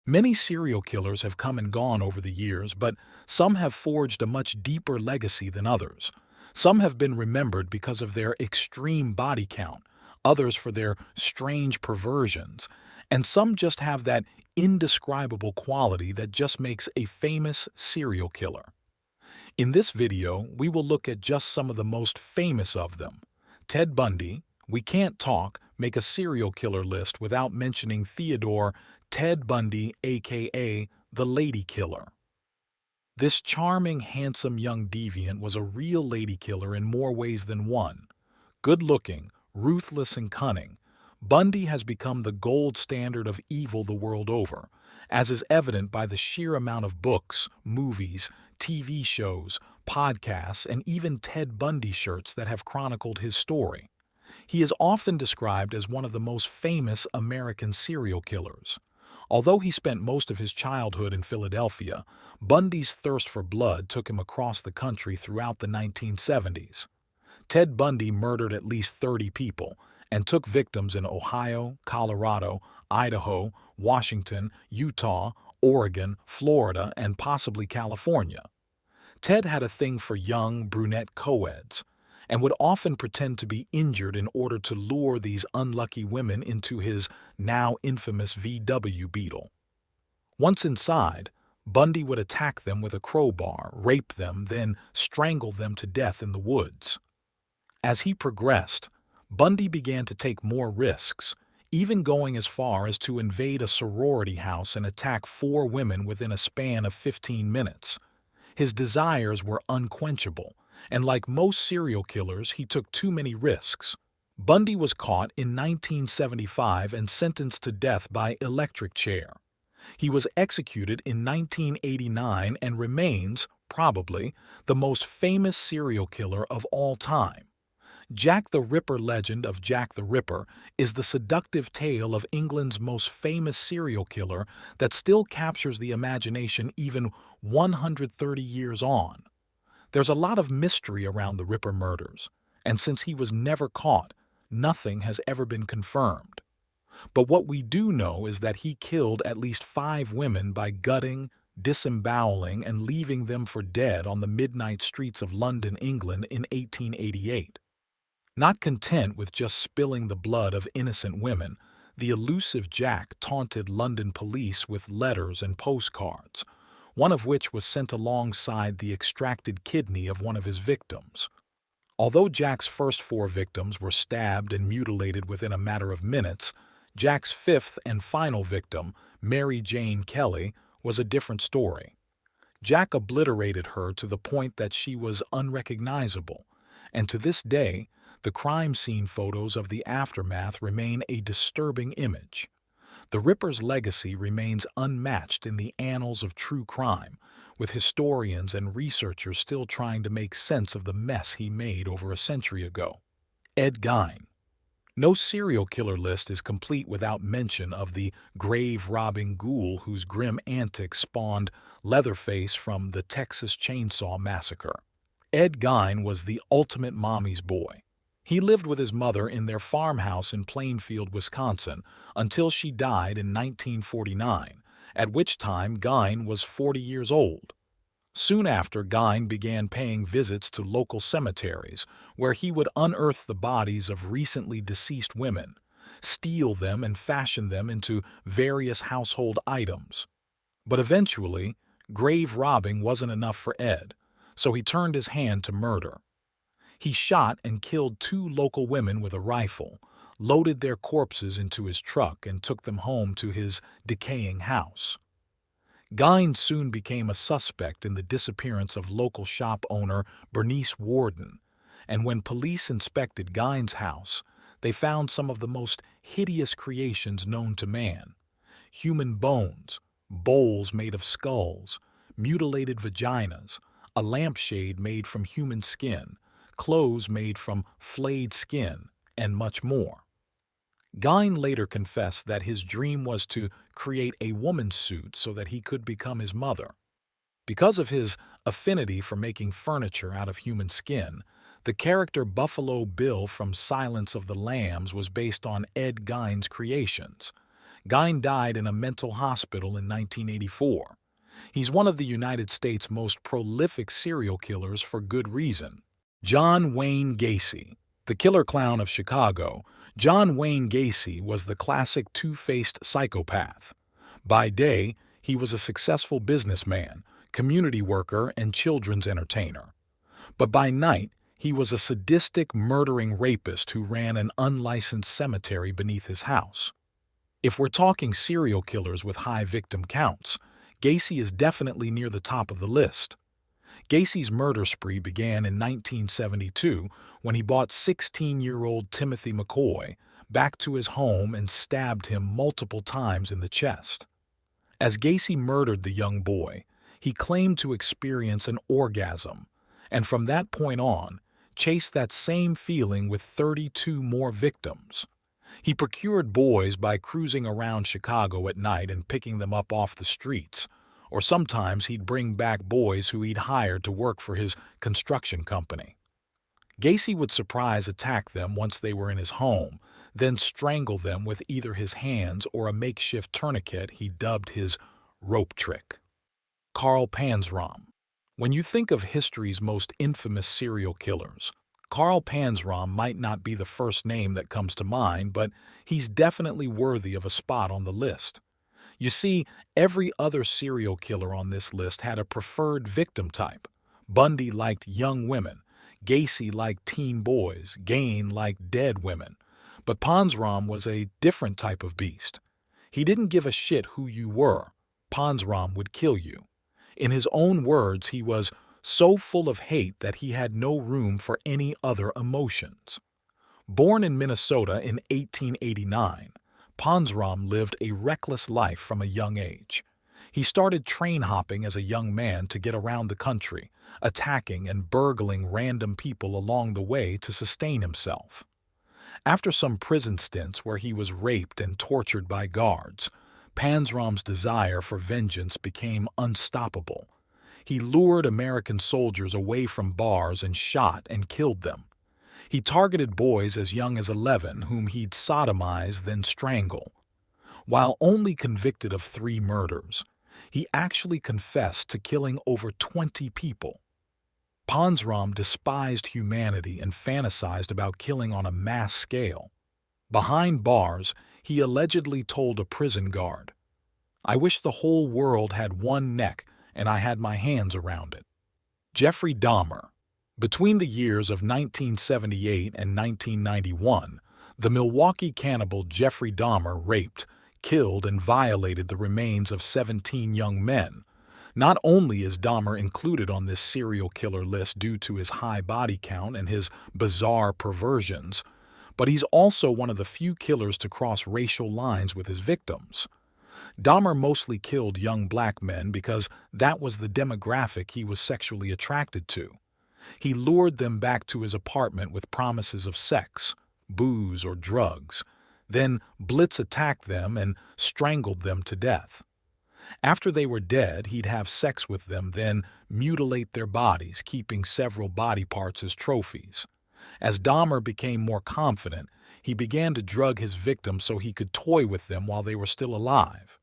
Many serial killers have come and gone over the years, but some have forged a much deeper legacy than others. Some have been remembered because of their extreme body count, others for their strange perversions, and some just have that indescribable quality that just makes a famous serial killer. In this video, we will look at just some of the most famous of them. Ted Bundy. We can't make a serial killer list without mentioning Theodore Ted Bundy, aka the Lady Killer. This charming, handsome young deviant was a real lady killer in more ways than one. Good-looking, ruthless, and cunning, Bundy has become the gold standard of evil the world over, as is evident by the sheer amount of books, movies, TV shows, podcasts, and even Ted Bundy shirts that have chronicled his story. He is often described as one of the most famous American serial killers. Although he spent most of his childhood in Philadelphia, Bundy's thirst for blood took him across the country throughout the 1970s. Ted Bundy murdered at least 30 people and took victims in Ohio, Colorado, Idaho, Washington, Utah, Oregon, Florida, and possibly California. Ted had a thing for young, brunette co-eds and would often pretend to be injured in order to lure these unlucky women into his now infamous VW Beetle. Once inside, Bundy would attack them with a crowbar, rape them, then strangle them to death in the woods. As he progressed, Bundy began to take more risks, even going as far as to invade a sorority house and attack 4 women within a span of 15 minutes. His desires were unquenchable, and like most serial killers, he took too many risks. Bundy was caught in 1975 and sentenced to death by electric chair. He was executed in 1989 and remains, probably, the most famous serial killer of all time. Jack the Ripper legend of Jack the Ripper is the seductive tale of England's most famous serial killer that still captures the imagination even 130 years on. There's a lot of mystery around the Ripper murders, and since he was never caught, nothing has ever been confirmed. But what we do know is that he killed at least 5 women by gutting, disemboweling, and leaving them for dead on the midnight streets of London, England in 1888. Not content with just spilling the blood of innocent women, the elusive Jack taunted London police with letters and postcards, one of which was sent alongside the extracted kidney of one of his victims. Although Jack's first 4 victims were stabbed and mutilated within a matter of minutes, Jack's 5th and final victim, Mary Jane Kelly, was a different story. Jack obliterated her to the point that she was unrecognizable, and to this day, the crime scene photos of the aftermath remain a disturbing image. The Ripper's legacy remains unmatched in the annals of true crime, with historians and researchers still trying to make sense of the mess he made over a century ago. Ed Gein. No serial killer list is complete without mention of the grave-robbing ghoul whose grim antics spawned Leatherface from the Texas Chainsaw Massacre. Ed Gein was the ultimate mommy's boy. He lived with his mother in their farmhouse in Plainfield, Wisconsin, until she died in 1949, at which time Gein was 40 years old. Soon after, Gein began paying visits to local cemeteries, where he would unearth the bodies of recently deceased women, steal them and fashion them into various household items. But eventually, grave robbing wasn't enough for Ed, so he turned his hand to murder. He shot and killed 2 local women with a rifle, loaded their corpses into his truck, and took them home to his decaying house. Gein soon became a suspect in the disappearance of local shop owner Bernice Warden, and when police inspected Gein's house, they found some of the most hideous creations known to man: human bones, bowls made of skulls, mutilated vaginas, a lampshade made from human skin, clothes made from flayed skin, and much more. Gein later confessed that his dream was to create a woman's suit so that he could become his mother. Because of his affinity for making furniture out of human skin, the character Buffalo Bill from Silence of the Lambs was based on Ed Gein's creations. Gein died in a mental hospital in 1984. He's one of the United States' most prolific serial killers for good reason. John Wayne Gacy. The killer clown of Chicago, John Wayne Gacy was the classic two-faced psychopath. By day, he was a successful businessman, community worker, and children's entertainer. But by night, he was a sadistic, murdering rapist who ran an unlicensed cemetery beneath his house. If we're talking serial killers with high victim counts, Gacy is definitely near the top of the list. Gacy's murder spree began in 1972 when he brought 16-year-old Timothy McCoy back to his home and stabbed him multiple times in the chest. As Gacy murdered the young boy, he claimed to experience an orgasm, and from that point on, chased that same feeling with 32 more victims. He procured boys by cruising around Chicago at night and picking them up off the streets, or sometimes he'd bring back boys who he'd hired to work for his construction company. Gacy would surprise attack them once they were in his home, then strangle them with either his hands or a makeshift tourniquet he dubbed his rope trick. Carl Panzram. When you think of history's most infamous serial killers, Carl Panzram might not be the first name that comes to mind, but he's definitely worthy of a spot on the list. You see, every other serial killer on this list had a preferred victim type. Bundy liked young women, Gacy liked teen boys, Gein liked dead women. But Panzram was a different type of beast. He didn't give a shit who you were. Panzram would kill you. In his own words, he was so full of hate that he had no room for any other emotions. Born in Minnesota in 1889, Panzram lived a reckless life from a young age. He started train hopping as a young man to get around the country, attacking and burgling random people along the way to sustain himself. After some prison stints where he was raped and tortured by guards, Panzram's desire for vengeance became unstoppable. He lured American soldiers away from bars and shot and killed them. He targeted boys as young as 11 whom he'd sodomize then strangle. While only convicted of 3 murders, he actually confessed to killing over 20 people. Panzram despised humanity and fantasized about killing on a mass scale. Behind bars, he allegedly told a prison guard, "I wish the whole world had one neck and I had my hands around it." Jeffrey Dahmer. Between the years of 1978 and 1991, the Milwaukee cannibal Jeffrey Dahmer raped, killed, and violated the remains of 17 young men. Not only is Dahmer included on this serial killer list due to his high body count and his bizarre perversions, but he's also one of the few killers to cross racial lines with his victims. Dahmer mostly killed young black men because that was the demographic he was sexually attracted to. He lured them back to his apartment with promises of sex, booze, or drugs, then blitz attacked them and strangled them to death. After they were dead, he'd have sex with them, then mutilate their bodies, keeping several body parts as trophies. As Dahmer became more confident, he began to drug his victims so he could toy with them while they were still alive.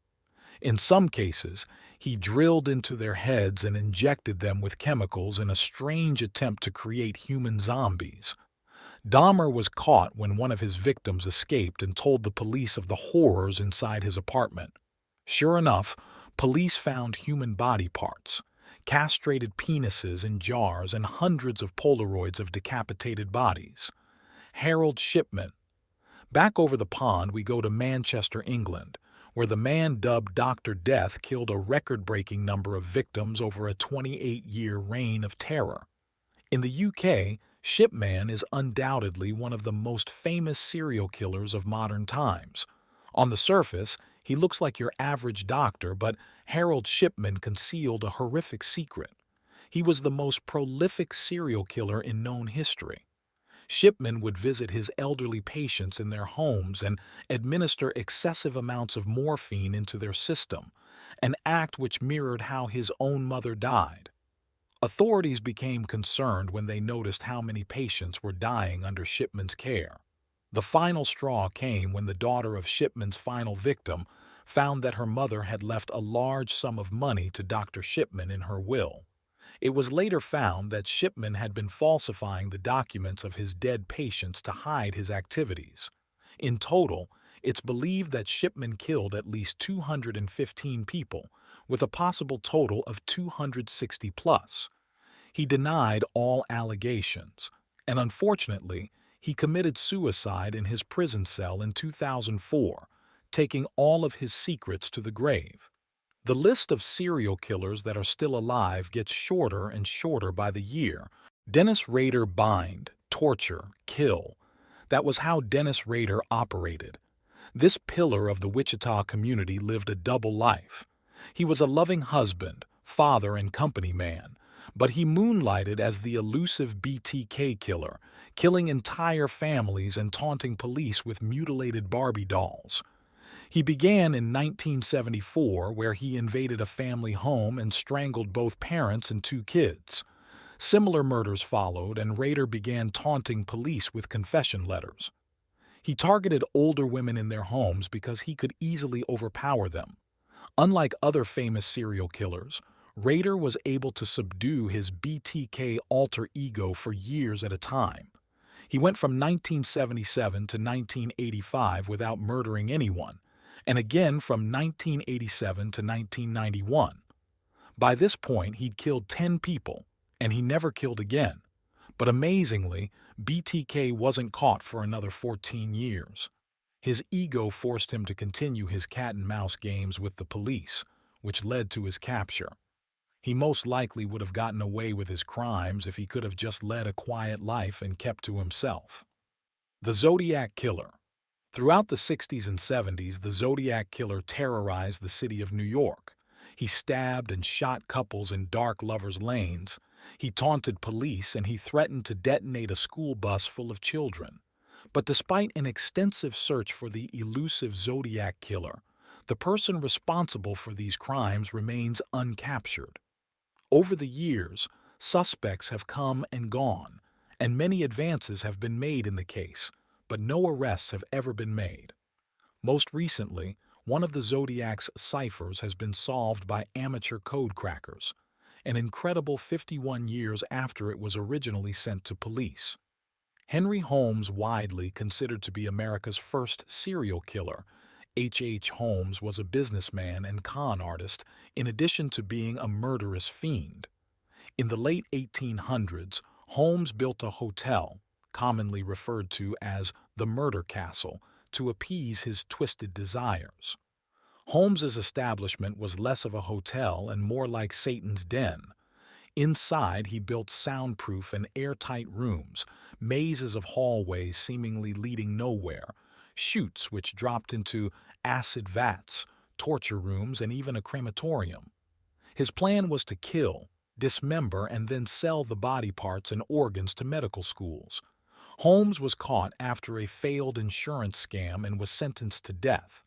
In some cases, he drilled into their heads and injected them with chemicals in a strange attempt to create human zombies. Dahmer was caught when one of his victims escaped and told the police of the horrors inside his apartment. Sure enough, police found human body parts, castrated penises in jars, and hundreds of Polaroids of decapitated bodies. Harold Shipman. Back over the pond, we go to Manchester, England, where the man dubbed Dr. Death killed a record-breaking number of victims over a 28-year reign of terror. In the UK, Shipman is undoubtedly one of the most famous serial killers of modern times. On the surface, he looks like your average doctor, but Harold Shipman concealed a horrific secret. He was the most prolific serial killer in known history. Shipman would visit his elderly patients in their homes and administer excessive amounts of morphine into their system, an act which mirrored how his own mother died. Authorities became concerned when they noticed how many patients were dying under Shipman's care. The final straw came when the daughter of Shipman's final victim found that her mother had left a large sum of money to Dr. Shipman in her will. It was later found that Shipman had been falsifying the documents of his dead patients to hide his activities. In total, it's believed that Shipman killed at least 215 people, with a possible total of 260 plus. He denied all allegations, and unfortunately, he committed suicide in his prison cell in 2004, taking all of his secrets to the grave. The list of serial killers that are still alive gets shorter and shorter by the year. Dennis Rader: bind, torture, kill. That was how Dennis Rader operated. This pillar of the Wichita community lived a double life. He was a loving husband, father, and company man, but he moonlighted as the elusive BTK killer, killing entire families and taunting police with mutilated Barbie dolls. He began in 1974, where he invaded a family home and strangled both parents and two kids. Similar murders followed, and Rader began taunting police with confession letters. He targeted older women in their homes because he could easily overpower them. Unlike other famous serial killers, Rader was able to subdue his BTK alter ego for years at a time. He went from 1977 to 1985 without murdering anyone, and again from 1987 to 1991. By this point, he'd killed 10 people, and he never killed again. But amazingly, BTK wasn't caught for another 14 years. His ego forced him to continue his cat-and-mouse games with the police, which led to his capture. He most likely would have gotten away with his crimes if he could have just led a quiet life and kept to himself. The Zodiac Killer. Throughout the 60s and 70s, the Zodiac Killer terrorized the city of New York. He stabbed and shot couples in dark lovers' lanes. He taunted police, and he threatened to detonate a school bus full of children. But despite an extensive search for the elusive Zodiac Killer, the person responsible for these crimes remains uncaptured. Over the years, suspects have come and gone, and many advances have been made in the case, but no arrests have ever been made. Most recently, one of the Zodiac's ciphers has been solved by amateur code crackers, an incredible 51 years after it was originally sent to police. Henry Holmes, widely considered to be America's first serial killer, H. Holmes was a businessman and con artist in addition to being a murderous fiend. In the late 1800s, Holmes built a hotel, commonly referred to as the Murder Castle, to appease his twisted desires. Holmes's establishment was less of a hotel and more like Satan's den. Inside, he built soundproof and airtight rooms, mazes of hallways seemingly leading nowhere, chutes which dropped into acid vats, torture rooms, and even a crematorium. His plan was to kill, dismember, and then sell the body parts and organs to medical schools. Holmes was caught after a failed insurance scam and was sentenced to death.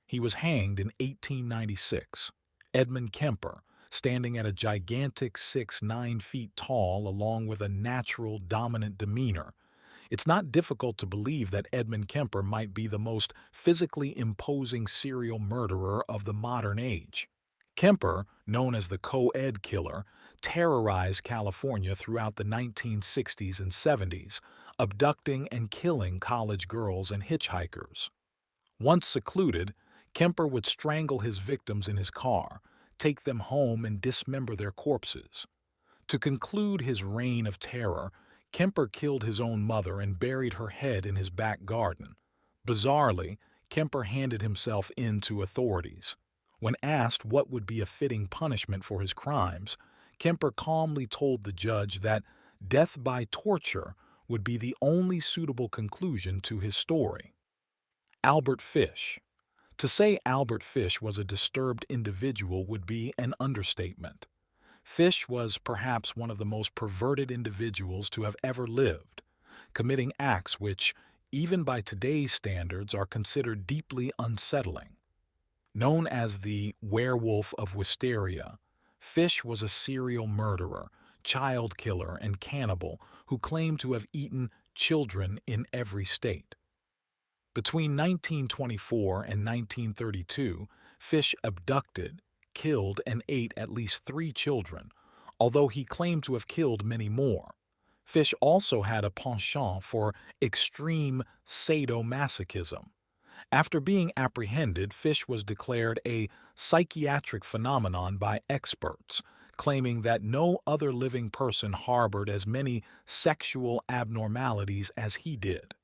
He was hanged in 1896. Edmund Kemper, standing at a gigantic 6'9" feet tall along with a natural dominant demeanor. It's not difficult to believe that Edmund Kemper might be the most physically imposing serial murderer of the modern age. Kemper, known as the Co-Ed Killer, terrorized California throughout the 1960s and 70s, abducting and killing college girls and hitchhikers. Once secluded, Kemper would strangle his victims in his car, take them home, and dismember their corpses. To conclude his reign of terror, Kemper killed his own mother and buried her head in his back garden. Bizarrely, Kemper handed himself in to authorities. When asked what would be a fitting punishment for his crimes, Kemper calmly told the judge that death by torture would be the only suitable conclusion to his story. Albert Fish. To say Albert Fish was a disturbed individual would be an understatement. Fish was perhaps one of the most perverted individuals to have ever lived, committing acts which, even by today's standards, are considered deeply unsettling. Known as the Werewolf of Wisteria, Fish was a serial murderer, child killer, and cannibal who claimed to have eaten children in every state. Between 1924 and 1932, Fish abducted, killed, and ate at least 3 children, although he claimed to have killed many more. Fish also had a penchant for extreme sadomasochism. After being apprehended, Fish was declared a psychiatric phenomenon by experts, claiming that no other living person harbored as many sexual abnormalities as he did.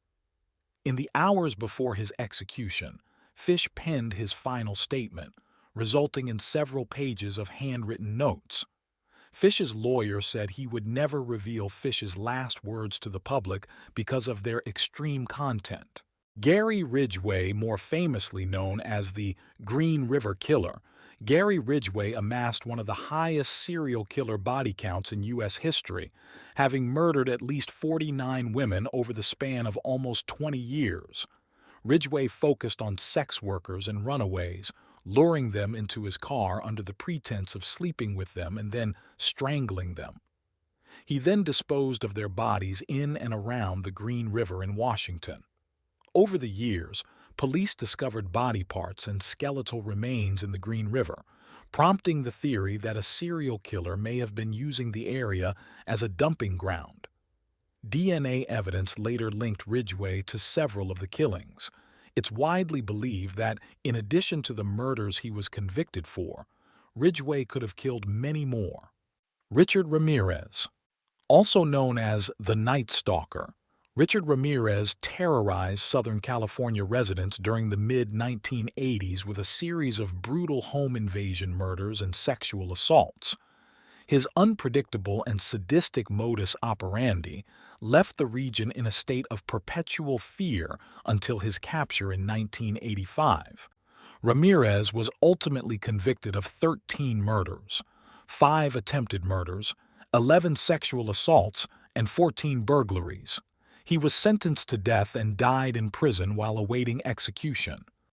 In the hours before his execution, Fish penned his final statement, resulting in several pages of handwritten notes. Fish's lawyer said he would never reveal Fish's last words to the public because of their extreme content. Gary Ridgway, more famously known as the Green River Killer, Gary Ridgway amassed one of the highest serial killer body counts in U.S. history, having murdered at least 49 women over the span of almost 20 years. Ridgway focused on sex workers and runaways, luring them into his car under the pretense of sleeping with them and then strangling them. He then disposed of their bodies in and around the Green River in Washington. Over the years, police discovered body parts and skeletal remains in the Green River, prompting the theory that a serial killer may have been using the area as a dumping ground. DNA evidence later linked Ridgway to several of the killings. It's widely believed that, in addition to the murders he was convicted for, Ridgway could have killed many more. Richard Ramirez, also known as the Night Stalker, Richard Ramirez terrorized Southern California residents during the mid-1980s with a series of brutal home invasion murders and sexual assaults. His unpredictable and sadistic modus operandi left the region in a state of perpetual fear until his capture in 1985. Ramirez was ultimately convicted of 13 murders, 5 attempted murders, 11 sexual assaults, and 14 burglaries. He was sentenced to death and died in prison while awaiting execution.